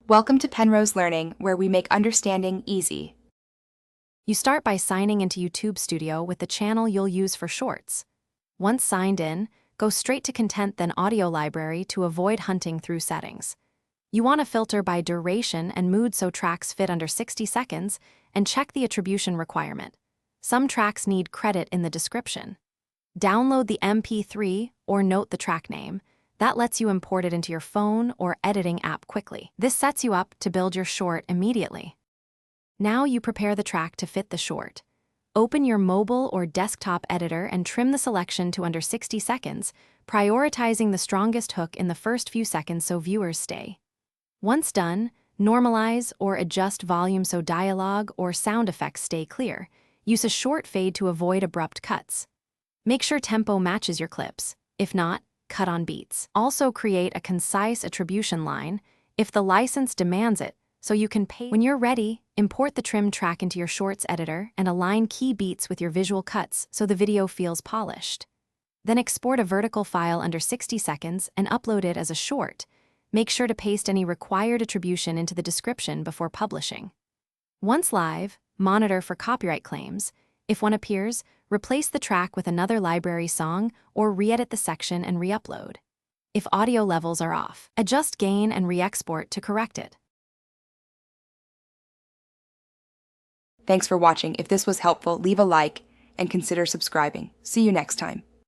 Welcome to Penrose Learning, where we make understanding easy. You start by signing into YouTube Studio with the channel you'll use for shorts. Once signed in, go straight to Content then Audio Library to avoid hunting through settings. You want to filter by duration and mood so tracks fit under 60 seconds, and check the attribution requirement. Some tracks need credit in the description. Download the MP3 or note the track name. That lets you import it into your phone or editing app quickly. This sets you up to build your short immediately. Now you prepare the track to fit the short. Open your mobile or desktop editor and trim the selection to under 60 seconds, prioritizing the strongest hook in the first few seconds so viewers stay. Once done, normalize or adjust volume so dialogue or sound effects stay clear. Use a short fade to avoid abrupt cuts. Make sure tempo matches your clips. If not, cut on beats. Also create a concise attribution line if the license demands it, so you can pay. When you're ready, import the trim track into your Shorts editor and align key beats with your visual cuts so the video feels polished. Then export a vertical file under 60 seconds and upload it as a short. Make sure to paste any required attribution into the description before publishing. Once live, monitor for copyright claims. If one appears, replace the track with another library song or re-edit the section and re-upload. If audio levels are off, adjust gain and re-export to correct it. Thanks for watching. If this was helpful, leave a like and consider subscribing. See you next time.